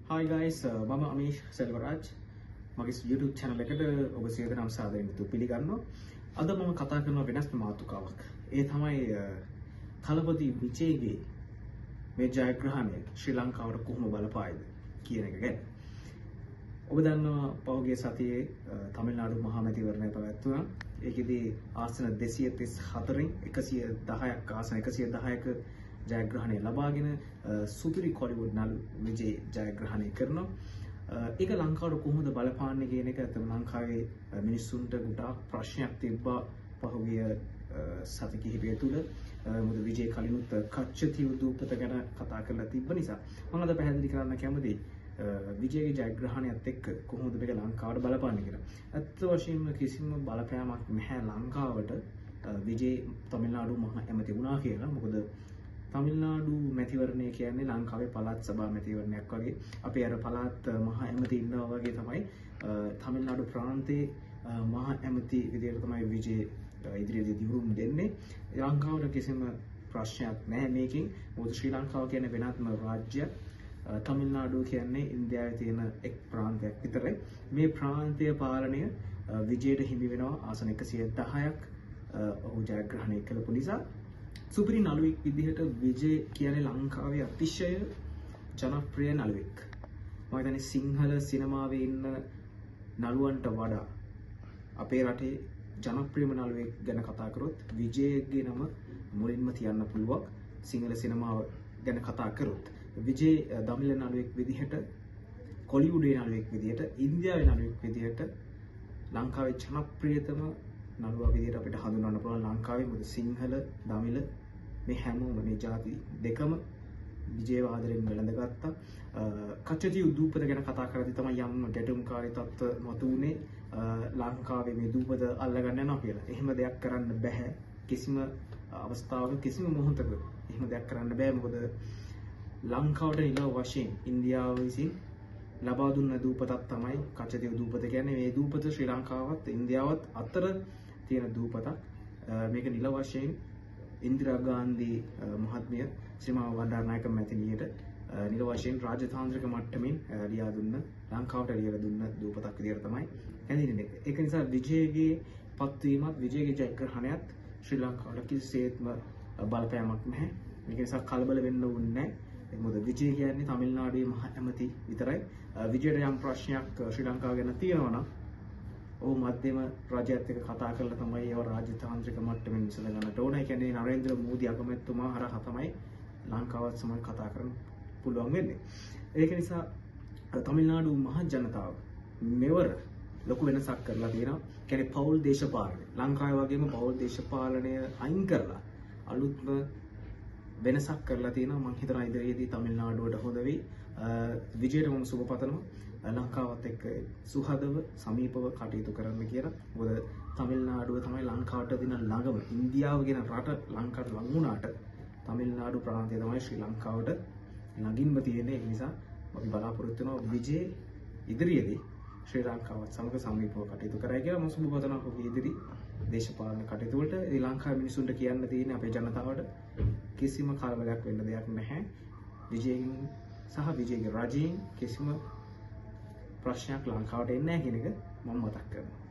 Hi guys, මම අමීෂ් සෙල්වරාජ් මගේ YouTube channel එකට ඔබ සියලු දෙනාම සාදරයෙන් පිළිගන්නවා. අද මම කතා කරන වෙනස් මාතෘකාවක්. ඒ තමයි තලපති විජේගේ මේ ජයග්‍රහණය ශ්‍රී ලංකාවට කොහොම බලපායිද කියන එක ගැන. ඔබ දන්නවා පහුගිය සතියේ තමිල්නාඩු මහා මැතිවරණය පැවැත්වුණා. ඒකෙදී ආසන 234න් 110ක් ආසන 110ක ජයග්‍රහණය ලබාගෙන සුපිරි කොලිවුඩ් නළු විජේ ජයග්‍රහණය කරනවා. ඒක ලංකාවට කොහොමද බලපාන්නේ කියන එක අතන ලංකාවේ මිනිස්සුන්ට ගොඩාක් ප්‍රශ්නයක් තිබ්බා පහුගිය සති කිහිපය තුළ. මොකද විජේ කලිනුත් කච්චතිව් දූපත ගැන කතා කරලා තිබ්බ නිසා මම අද පැහැදිලි කරන්න කැමතියි විජේගේ ජයග්‍රහණයත් එක්ක කොහොමද මේක ලංකාවට බලපාන්නේ කියලා. ඇත්ත වශයෙන්ම කිසිම බලපෑමක් නැහැ ලංකාවට විජේ තමිල්නාඩු මහා ඇමති වුණා කියලා. මොකද තමිල්නාඩු මැතිවරණය කියන්නේ ලංකාවේ පළාත් සභා මැතිවරණයක් වගේ. අපේ අර පළාත් මහා ඇමති ඉන්නවා වගේ තමයි තමිල්නාඩු ප්‍රාන්තයේ මහා ඇමති විදියට තමයි විජේ ඉදිරියේදී දිවුරුම් දෙන්නේ. ලංකාවට කිසිම ප්‍රශ්නයක් නැහැ මේකෙන්. මොකද ශ්‍රී ලංකාව කියන්නේ වෙනත්ම රාජ්‍යයක්. තමිල්නාඩු කියන්නේ ඉන්දියාවේ තියෙන එක් ප්‍රාන්තයක් විතරයි. මේ ප්‍රාන්තීය පාලනය විජේට හිමි වෙනවා ආසන 110ක් ඔහු ජයග්‍රහණය කළපු නිසා. සුපිරි නළුවෙක් විදිහට විජේ කියන්නේ ලංකාවේ අතිශය ජනප්‍රිය නළුවෙක්. මම හිතන්නේ සිංහල සිනමාවේ ඉන්න නළුවන්ට වඩා අපේ රටේ ජනප්‍රියම නළුවෙක් ගැන කතා කරොත් විජේගේ නම මුලින්ම තියන්න පුළුවන්. සිංහල සිනමාව ගැන කතා කරොත් විජේ දමිළ නළුවෙක් විදිහට, කොලිවුඩේ නළුවෙක් විදිහට, ඉන්දියාවේ නළුවෙක් විදිහට ලංකාවේ ජනප්‍රියතම නළුවා විදිහට අපිට හඳුන්වන්න පුළුවන් ලංකාවේ. මොකද සිංහල, දමිළ මේ හැමෝම මේ ಜಾති දෙකම විජේව ආදරෙන් වැළඳගත්තා. කච්චතිව් දූපත ගැන කතා කරද්දී තමයි යම් ගැටුම්කාරී තත්ත්ව මතුවුනේ ලංකාවේ මේ දූපත අල්ලගන්න යනවා කියලා. එහෙම දෙයක් කරන්න බෑ. කිසිම අවස්ථාවක කිසිම මොහොතක එහෙම දෙයක් කරන්න බෑ. මොකද ලංකාවට නිල වශයෙන් ඉන්දියාව විසින් ලබා දුන්න දූපතක් තමයි කච්චතිව් දූපත කියන්නේ. මේ දූපත ශ්‍රී ලංකාවත් ඉන්දියාවත් අතර තියෙන දූපතක්. මේක නිල වශයෙන් ඉන්දිරා ගාන්ධි මහත්මිය ශ්‍රීමා වණ්ඩාරනායක මැතිණියට නිල වශයෙන් රාජතාන්ත්‍රික මට්ටමින් ලියා දුන්න, ලංකාවට ලියලා දුන්න දූපතක් විදියට තමයි හැඳින්වෙන්නේ. ඒක නිසා විජේගේ පත්වීමත් විජේගේ ජයග්‍රහණයත් ශ්‍රී ලංකාවට කිසිසේත්ම බලපෑමක් නැහැ. මේක නිසා කලබල වෙන්න ඕනේ නැහැ. මොකද විජේ කියන්නේ තමිල්නාඩුවේ මහ ඇමති විතරයි. විජේට යම් ප්‍රශ්නයක් ශ්‍රී ලංකාව ගැන තියෙනවා නම් ඔහු මධ්‍යම රජයත් එක්ක කතා කරලා තමයි ඒව රාජතාන්ත්‍රික මට්ටමින් විසඳ ගන්නට ඕන. ඒ කියන්නේ නරේන්ද්‍ර මෝදි අගමැතිතුමා හරහා තමයි ලංකාවත් සමග කතා කරන්න පුළුවන් වෙන්නේ. ඒක නිසා තමිල්නාඩු මහ ජනතාව මෙවර ලොකු වෙනසක් කරලා තියෙනවා. කියන්නේ පෞල් දේශපාලනය. ලංකාවේ වගේම පෞල් දේශපාලනය අයින් කරලා අලුත්ම වෙනසක් කරලා තියෙනවා. මම හිතනවා ඉදිරියේදී තමිල්නාඩුවට හොඳ වෙයි. විජේට මම සුබ පතනවා ලංකාවත් එක්ක සුහදව සමීපව කටයුතු කරන්න කියලා. මොකද තමිල්නාඩුව තමයි ලංකාවට දින ළඟම. ඉන්දියාව කියන රට ලංකාවට ලඟ වුණාට තමිල්නාඩු ප්‍රාන්තය තමයි ශ්‍රී ලංකාවට ළඟින්ම තියෙන්නේ. ඒ නිසා අපි බලාපොරොත්තු වෙනවා විජේ ඉදිරියේදී ශ්‍රී ලංකාවත් සමග සමීපව කටයුතු කරයි කියලා. මම සුබ පතනවා ඔහුගේ ඉදිරි දේශපාලන කටයුතු වලට. ඒ ලංකාවේ මිනිසුන්ට කියන්න තියෙන්නේ අපේ ජනතාවට කිසිම කලබලයක් වෙන්න දෙයක් නැහැ. විජේගෙන් සහ විජේගේ රජයෙන් කිසිම ප්‍රශ්නයක් ලංකාවට එන්නේ නැහැ කියන එක මම මතක් කරනවා.